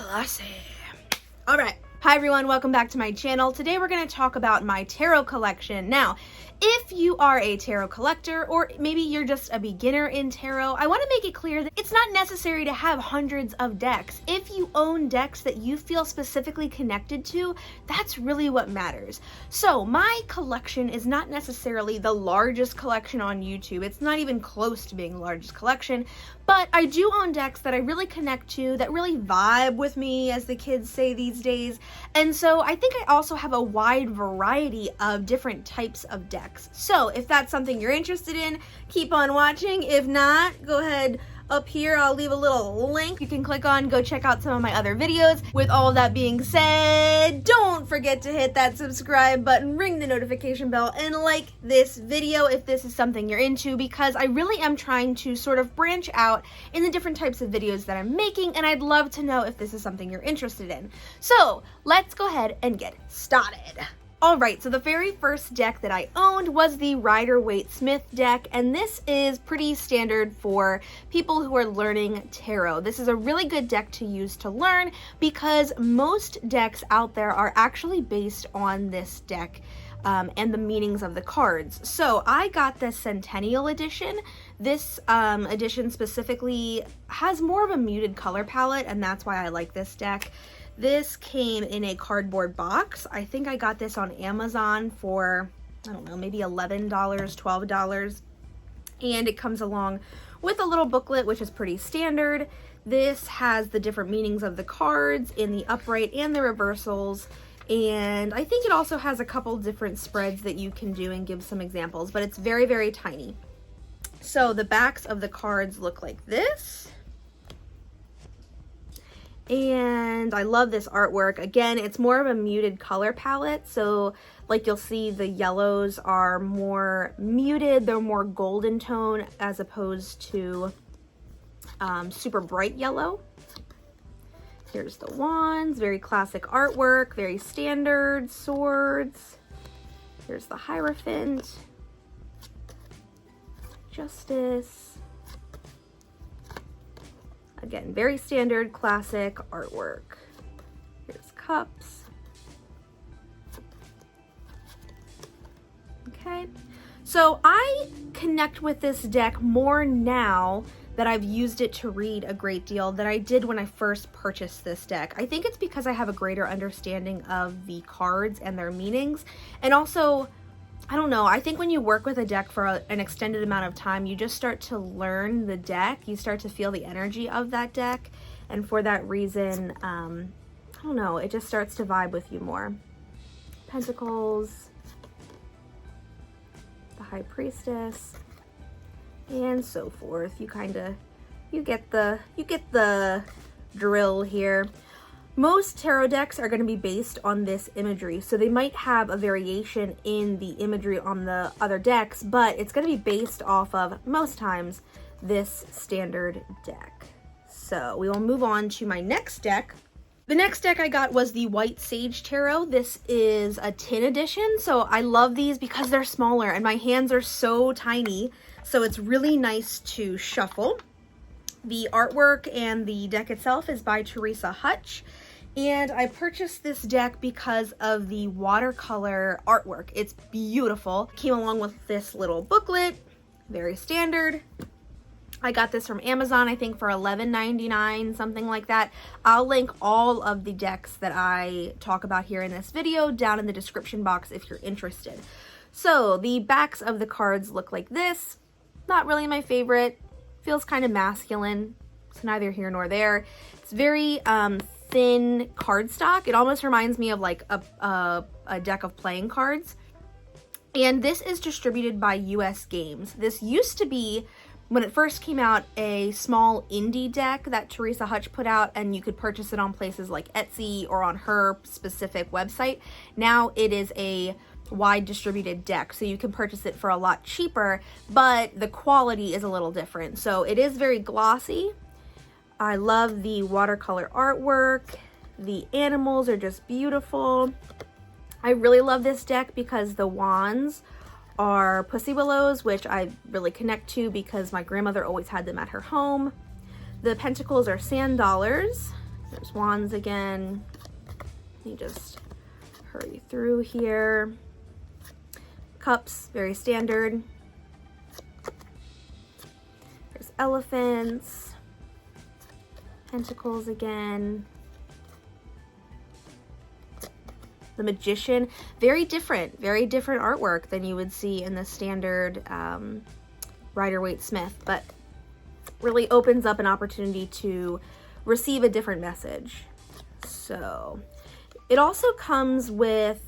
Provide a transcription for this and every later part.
classy. All right. Hi everyone, welcome back to my channel. Today we're going to talk about my tarot collection. Now, if you are a tarot collector or maybe you're just a beginner in tarot, I want to make it clear that it's not necessary to have hundreds of decks. If you own decks that you feel specifically connected to, that's really what matters. So my collection is not necessarily the largest collection on YouTube. It's not even close to being the largest collection, but I do own decks that I really connect to, that really vibe with me, as the kids say these days. And so I think I also have a wide variety of different types of decks. So if that's something you're interested in, keep on watching. If not, go ahead up here. I'll leave a little link you can click on, go check out some of my other videos. With all that being said, don't forget to hit that subscribe button, ring the notification bell, and like this video if this is something you're into, because I really am trying to sort of branch out in the different types of videos that I'm making, and I'd love to know if this is something you're interested in. So let's go ahead and get started. Alright, so the very first deck that I owned was the Rider-Waite-Smith deck, and this is pretty standard for people who are learning tarot. This is a really good deck to use to learn because most decks out there are actually based on this deck and the meanings of the cards. So I got the Centennial edition. This edition specifically has more of a muted color palette, and that's why I like this deck. This came in a cardboard box. I think I got this on Amazon for, I don't know, maybe $11, $12. And it comes along with a little booklet, which is pretty standard. This has the different meanings of the cards in the upright and the reversals. And I think it also has a couple different spreads that you can do and give some examples, but it's very, very tiny. So the backs of the cards look like this. And I love this artwork. Again, it's more of a muted color palette. So like you'll see, the yellows are more muted. They're more golden tone as opposed to super bright yellow. Here's the wands, very classic artwork, very standard swords. Here's the Hierophant, Justice. Again, very standard, classic artwork. Here's cups. Okay, so I connect with this deck more now that I've used it to read a great deal than I did when I first purchased this deck. I think it's because I have a greater understanding of the cards and their meanings, and also, I don't know, I think when you work with a deck for an extended amount of time, you just start to learn the deck, you start to feel the energy of that deck, and for that reason, I don't know, it just starts to vibe with you more. Pentacles, the High Priestess, and so forth. You get the drill here. Most tarot decks are going to be based on this imagery, so they might have a variation in the imagery on the other decks, but it's going to be based off of, most times, this standard deck. So we will move on to my next deck. The next deck I got was the White Sage Tarot. This is a tin edition, so I love these because they're smaller and my hands are so tiny, so it's really nice to shuffle. The artwork and the deck itself is by Teresa Hutch. And I purchased this deck because of the watercolor artwork. It's beautiful. Came along with this little booklet, very standard. I got this from Amazon, I think for $11.99, something like that. I'll link all of the decks that I talk about here in this video down in the description box if you're interested. So the backs of the cards look like this. Not really my favorite. Feels kind of masculine. It's neither here nor there. It's very thin cardstock. It almost reminds me of like a deck of playing cards. And this is distributed by US Games. This used to be, when it first came out, a small indie deck that Teresa Hutch put out, and you could purchase it on places like Etsy or on her specific website. Now it is a wide distributed deck, so you can purchase it for a lot cheaper, but the quality is a little different. So it is very glossy. I love the watercolor artwork. The animals are just beautiful. I really love this deck because the wands are pussy willows, which I really connect to because my grandmother always had them at her home. The pentacles are sand dollars, There's wands again. Let me just hurry through here. Cups, very standard. There's elephants. Pentacles again. The Magician, very different artwork than you would see in the standard Rider-Waite-Smith, but really opens up an opportunity to receive a different message. So it also comes with,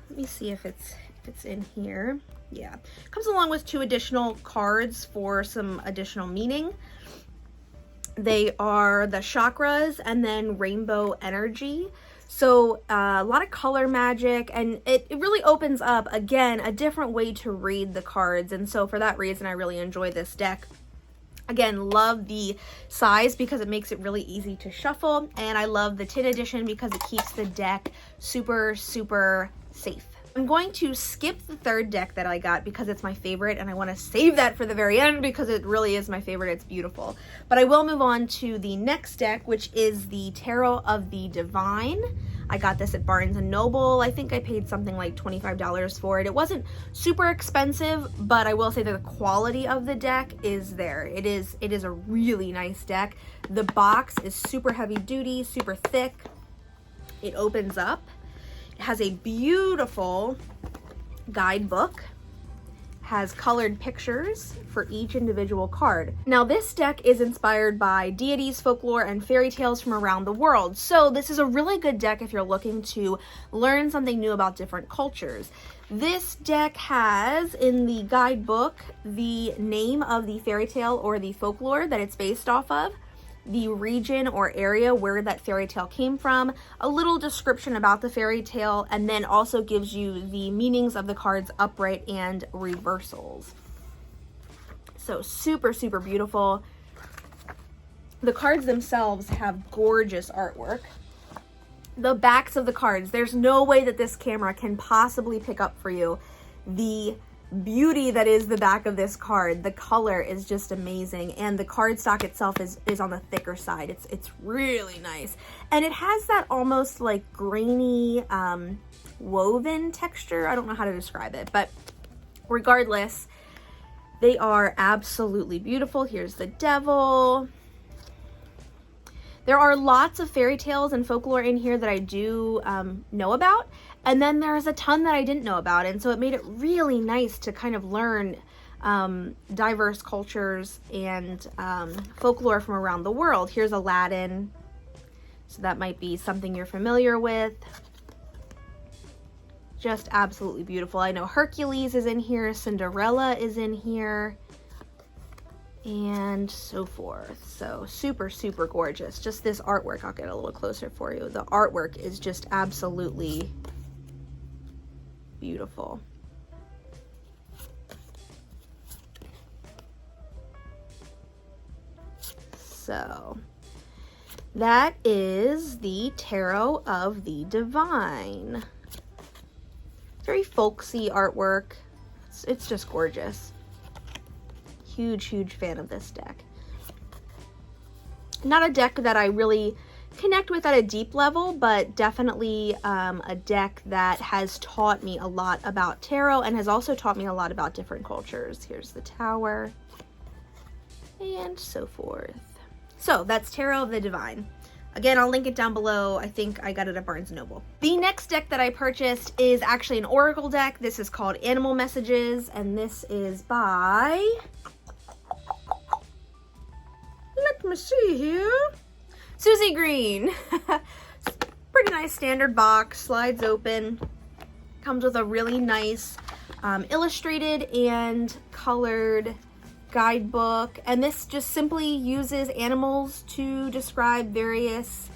let me see if it's in here. Yeah, it comes along with 2 additional cards for some additional meaning. They are the chakras and then rainbow energy. So a lot of color magic, and it really opens up, again, a different way to read the cards. And so for that reason, I really enjoy this deck. Again, love the size because it makes it really easy to shuffle. And I love the tin edition because it keeps the deck super, super safe. I'm going to skip the 3rd deck that I got because it's my favorite, and I want to save that for the very end because it really is my favorite. It's beautiful. But I will move on to the next deck, which is the Tarot of the Divine. I got this at Barnes & Noble. I think I paid something like $25 for it. It wasn't super expensive, but I will say that the quality of the deck is there. It is a really nice deck. The box is super heavy duty, super thick. It opens up. It has a beautiful guidebook, has colored pictures for each individual card. Now this deck is inspired by deities, folklore, and fairy tales from around the world. So this is a really good deck if you're looking to learn something new about different cultures. This deck has in the guidebook the name of the fairy tale or the folklore that it's based off of, the region or area where that fairy tale came from, a little description about the fairy tale, and then also gives you the meanings of the cards upright and reversals. So super, super beautiful. The cards themselves have gorgeous artwork. The backs of the cards, there's no way that this camera can possibly pick up for you the beauty that is the back of this card. The color is just amazing, and the cardstock itself is on the thicker side. It's really nice, and it has that almost like grainy woven texture. I don't know how to describe it, but regardless, they are absolutely beautiful. Here's the devil. There are lots of fairy tales and folklore in here that I do know about, and then there's a ton that I didn't know about, and so it made it really nice to kind of learn diverse cultures and folklore from around the world. Here's Aladdin, so that might be something you're familiar with. Just absolutely beautiful. I know Hercules is in here, Cinderella is in here, and so forth. So super, super gorgeous. Just this artwork, I'll get a little closer for you. The artwork is just absolutely beautiful. So that is the Tarot of the Divine. Very folksy artwork. It's just gorgeous. Huge, huge fan of this deck. Not a deck that I really connect with at a deep level, but definitely a deck that has taught me a lot about tarot and has also taught me a lot about different cultures. Here's the Tower and so forth. So that's Tarot of the Divine. Again, I'll link it down below. I think I got it at Barnes & Noble. The next deck that I purchased is actually an oracle deck. This is called Animal Messages, and this is by, let me see here, Susie Green. Pretty nice standard box, slides open. Comes with a really nice illustrated and colored guidebook, and this just simply uses animals to describe various,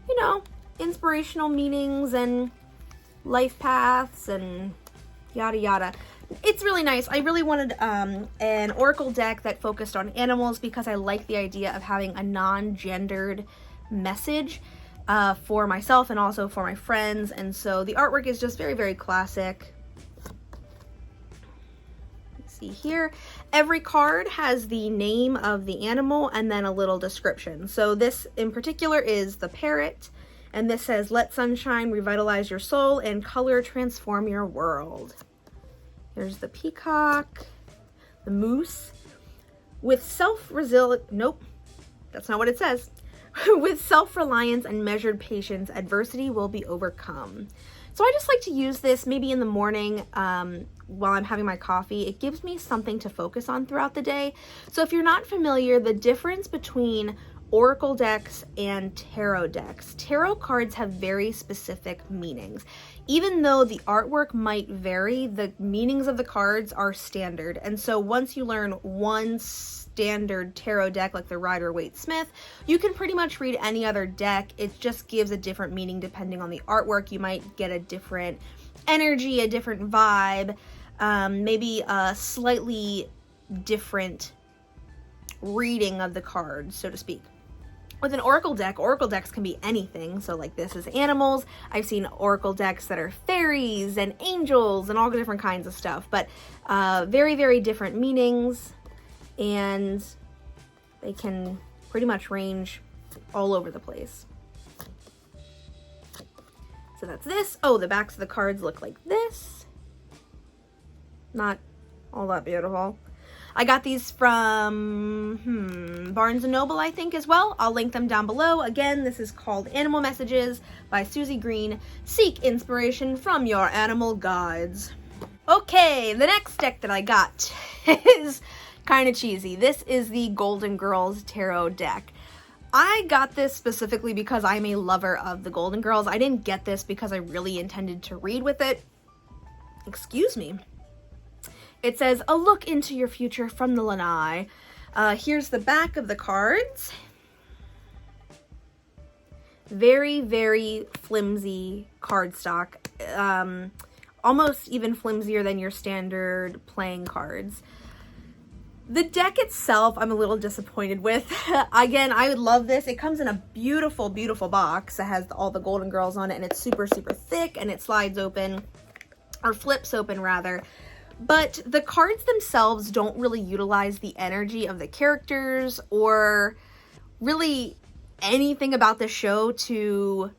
you know, inspirational meanings and life paths and yada yada. It's really nice. I really wanted an oracle deck that focused on animals because I like the idea of having a non-gendered message for myself and also for my friends, and so the artwork is just very, very classic. see here. Every card has the name of the animal and then a little description. So this in particular is the parrot, and this says, "Let sunshine revitalize your soul and color transform your world." There's the peacock, the moose. With nope, that's not what it says. With self-reliance and measured patience, adversity will be overcome. So I just like to use this maybe in the morning while I'm having my coffee. It gives me something to focus on throughout the day. So if you're not familiar, the difference between oracle decks and tarot decks. Tarot cards have very specific meanings. Even though the artwork might vary, the meanings of the cards are standard. And so once you learn one standard tarot deck like the Rider-Waite-Smith, you can pretty much read any other deck. It just gives a different meaning depending on the artwork. You might get a different energy, a different vibe, maybe a slightly different reading of the cards, so to speak. With an oracle decks can be anything. So like this is animals. I've seen oracle decks that are fairies and angels and all different kinds of stuff, but very, very different meanings, and they can pretty much range all over the place. So that's this. Oh, the backs of the cards look like this. Not all that beautiful. I got these from Barnes & Noble, I think, as well. I'll link them down below. Again, this is called Animal Messages by Susie Green. Seek inspiration from your animal guides. Okay, the next deck that I got is kind of cheesy. This is the Golden Girls Tarot deck. I got this specifically because I'm a lover of the Golden Girls. I didn't get this because I really intended to read with it. Excuse me. It says, "A look into your future from the Lanai." Here's the back of the cards. Very, very flimsy cardstock. Almost even flimsier than your standard playing cards. The deck itself, I'm a little disappointed with. Again, I would love this. It comes in a beautiful, beautiful box that has all the Golden Girls on it, and it's super, super thick, and it slides open, or flips open rather. But the cards themselves don't really utilize the energy of the characters or really anything about the show to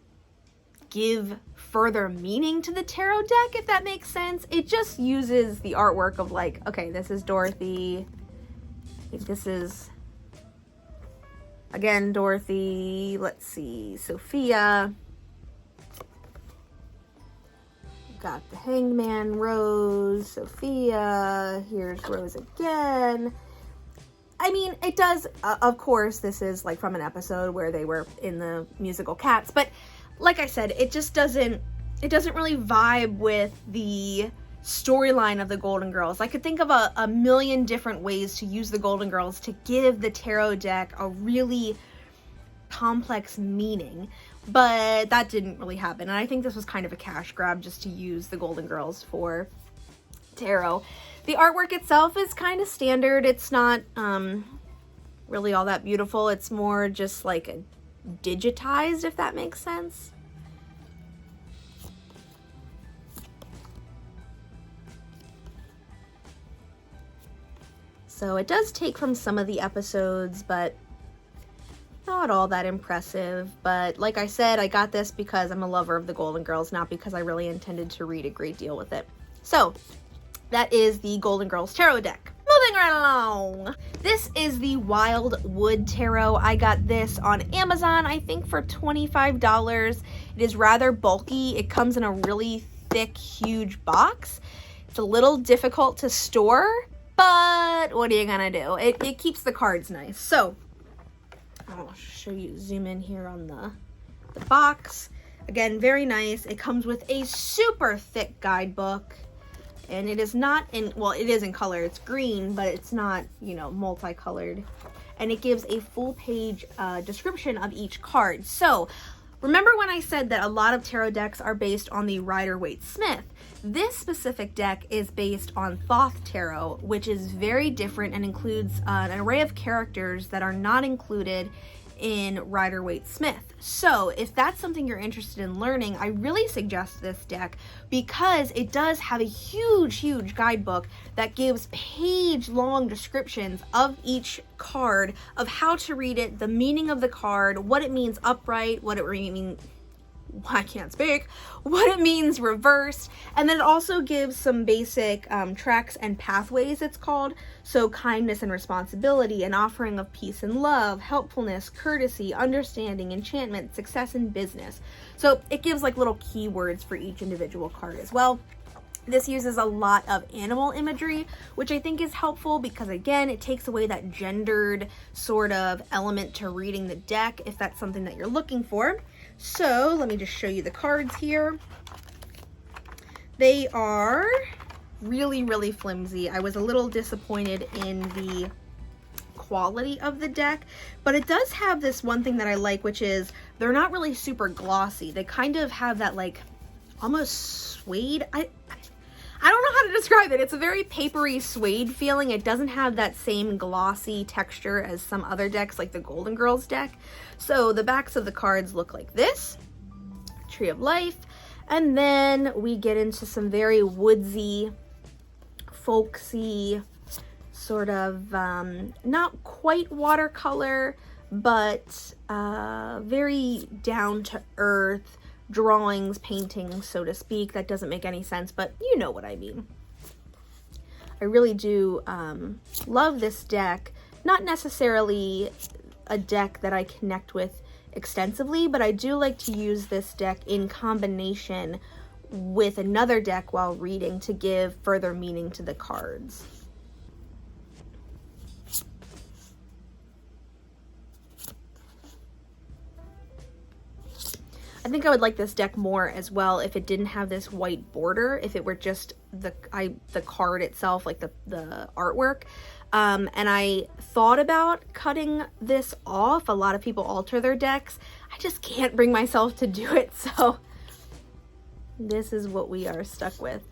give further meaning to the tarot deck, if that makes sense. It just uses the artwork of like, okay, this is Dorothy. This is, again, Dorothy. Let's see, Sophia. Got the Hangman, Rose, Sophia, here's Rose again. I mean, it does, of course, this is like from an episode where they were in the musical Cats, but like I said, it just doesn't really vibe with the storyline of the Golden Girls. I could think of a million different ways to use the Golden Girls to give the tarot deck a really complex meaning, but that didn't really happen, and I think this was kind of a cash grab just to use the Golden Girls for tarot. The artwork itself is kind of standard. It's not really all that beautiful. It's more just like a digitized, if that makes sense. So it does take from some of the episodes, but not all that impressive. But like I said, I got this because I'm a lover of the Golden Girls, not because I really intended to read a great deal with it. So that is the Golden Girls Tarot deck. Moving right along. This is the Wild Wood Tarot. I got this on Amazon, I think for $25. It is rather bulky. It comes in a really thick, huge box. It's a little difficult to store, but what are you gonna do? It keeps the cards nice. So I'll show you, zoom in here on the box. Again, very nice. It comes with a super thick guidebook, and it is not in, well, it is in color. It's green, but it's not, you know, multicolored. And it gives a full page description of each card. So remember when I said that a lot of tarot decks are based on the Rider-Waite-Smith? This specific deck is based on Thoth Tarot, which is very different and includes an array of characters that are not included in Rider-Waite-Smith. So if that's something you're interested in learning, I really suggest this deck because it does have a huge guidebook that gives page-long descriptions of each card, of how to read it, the meaning of the card, what it means upright, what it means, I can't speak, what it means reversed, and then it also gives some basic tracks and pathways, it's called. So kindness and responsibility, an offering of peace and love, helpfulness, courtesy, understanding, enchantment, success, and business. So it gives like little keywords for each individual card as well. This uses a lot of animal imagery, which I think is helpful because, again, it takes away that gendered sort of element to reading the deck if that's something that you're looking for. So let me just show you the cards here. They are really flimsy. I was a little disappointed in the quality of the deck, but it does have this one thing that I like, which is they're not really super glossy. They kind of have that like almost suede. I don't know how to describe it. It's a very papery suede feeling. It doesn't have that same glossy texture as some other decks like the Golden Girls deck. So the backs of the cards look like this. Tree of Life. And then we get into some very woodsy, folksy, sort of not quite watercolor, but very down to earth drawings, paintings, so to speak. That doesn't make any sense, but you know what I mean. I really do love this deck. Not necessarily a deck that I connect with extensively, but I do like to use this deck in combination with another deck while reading to give further meaning to the cards. I think I would like this deck more as well if it didn't have this white border, if it were just the card itself, like the artwork. And I thought about cutting this off. A lot of people alter their decks. I just can't bring myself to do it, so this is what we are stuck with.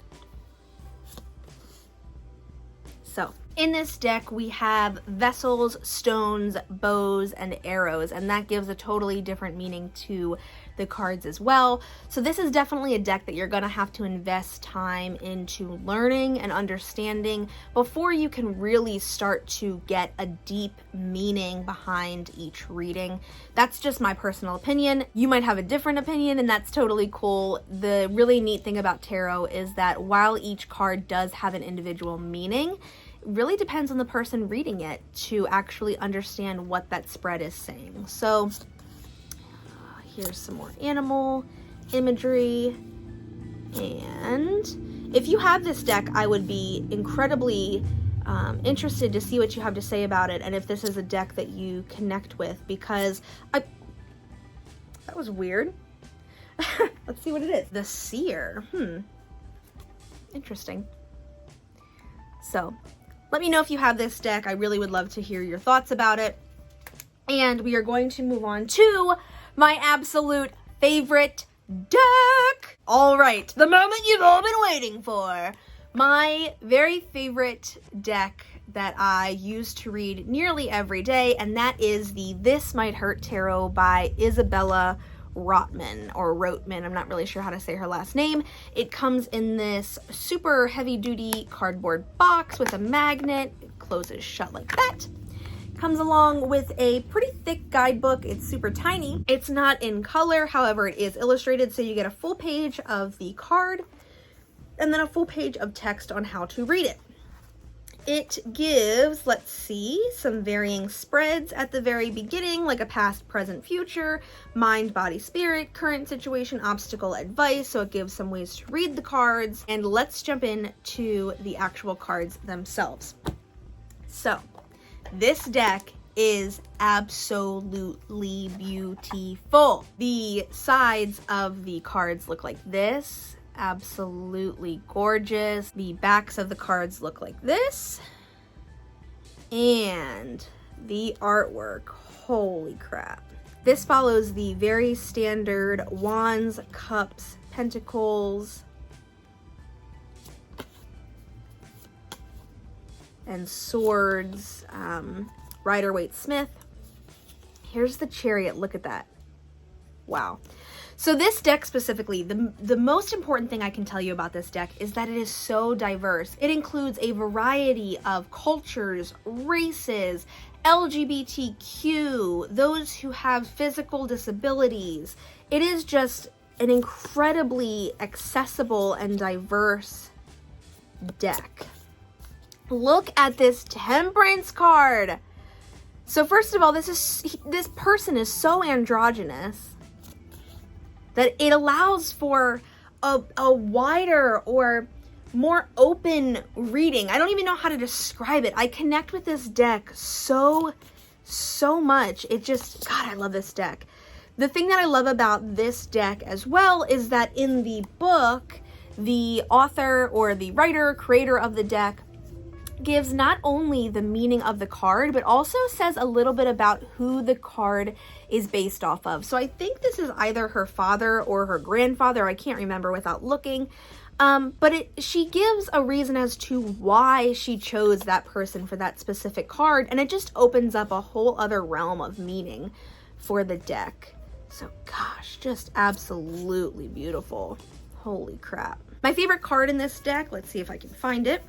So in this deck, we have vessels, stones, bows, and arrows, and that gives a totally different meaning to the cards as well. So this is definitely a deck that you're going to have to invest time into learning and understanding before you can really start to get a deep meaning behind each reading. That's just my personal opinion. You might have a different opinion, and that's totally cool. The really neat thing about tarot is that while each card does have an individual meaning, really depends on the person reading it to actually understand what that spread is saying. So here's some more animal imagery. And if you have this deck, I would be incredibly interested to see what you have to say about it, and if this is a deck that you connect with, because that was weird. Let's see what it is. The Seer. Interesting. So let me know if you have this deck. I really would love to hear your thoughts about it. And we are going to move on to my absolute favorite deck. All right, the moment you've all been waiting for. My very favorite deck that I use to read nearly every day, and that is the This Might Hurt Tarot by Isabella Rotman, or Rotman. I'm not really sure how to say her last name. It comes in this super heavy-duty cardboard box with a magnet. It closes shut like that. Comes along with a pretty thick guidebook. It's super tiny. It's not in color, however, it is illustrated, so you get a full page of the card and then a full page of text on how to read it. It gives, let's see, some varying spreads at the very beginning, like a past, present, future, mind, body, spirit, current situation, obstacle, advice. So it gives some ways to read the cards. And let's jump in to the actual cards themselves. So this deck is absolutely beautiful. The sides of the cards look like this. Absolutely gorgeous. The backs of the cards look like this. And the artwork, holy crap. This follows the very standard wands, cups, pentacles, and swords, Rider-Waite-Smith. Here's the Chariot. Look at that. Wow. So this deck specifically, the most important thing I can tell you about this deck is that it is so diverse. It includes a variety of cultures, races, LGBTQ, those who have physical disabilities. It is just an incredibly accessible and diverse deck. Look at this Temperance card. So first of all, this person is so androgynous that it allows for a wider or more open reading. I don't even know how to describe it. I connect with this deck so much. It just, God, I love this deck. The thing that I love about this deck as well is that in the book, the author or the writer, creator of the deck gives not only the meaning of the card, but also says a little bit about who the card is based off of. So I think this is either her father or her grandfather. I can't remember without looking. But she gives a reason as to why she chose that person for that specific card. And it just opens up a whole other realm of meaning for the deck. So gosh, just absolutely beautiful. Holy crap. My favorite card in this deck, let's see if I can find it,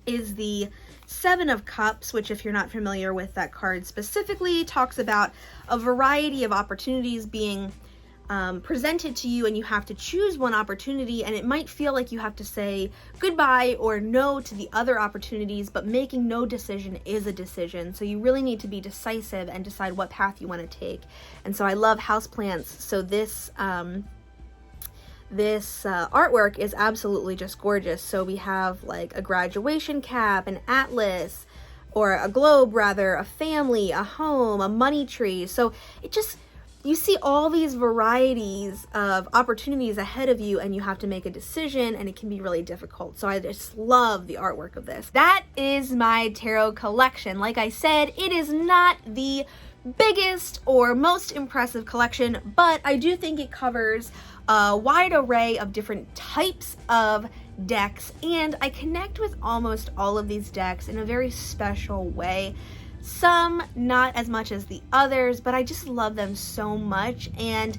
is the Seven of Cups, which, if you're not familiar with that card specifically, talks about a variety of opportunities being presented to you, and you have to choose one opportunity, and it might feel like you have to say goodbye or no to the other opportunities, but making no decision is a decision. So you really need to be decisive and decide what path you want to take. And so I love houseplants. So this artwork is absolutely just gorgeous. So we have like a graduation cap, an atlas, or a globe rather, a family, a home, a money tree. So it just, you see all these varieties of opportunities ahead of you, and you have to make a decision, and it can be really difficult. So I just love the artwork of this. That is my tarot collection. Like I said, it is not the biggest or most impressive collection, but I do think it covers a wide array of different types of decks, and I connect with almost all of these decks in a very special way. Some not as much as the others, but I just love them so much. And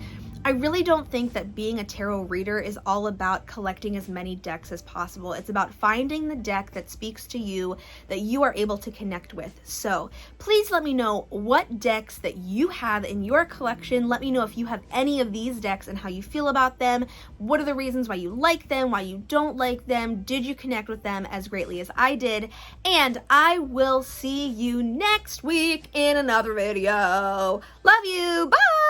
I really don't think that being a tarot reader is all about collecting as many decks as possible. It's about finding the deck that speaks to you, that you are able to connect with. So please let me know what decks that you have in your collection. Let me know if you have any of these decks and how you feel about them. What are the reasons why you like them, why you don't like them? Did you connect with them as greatly as I did? And I will see you next week in another video. Love you. Bye.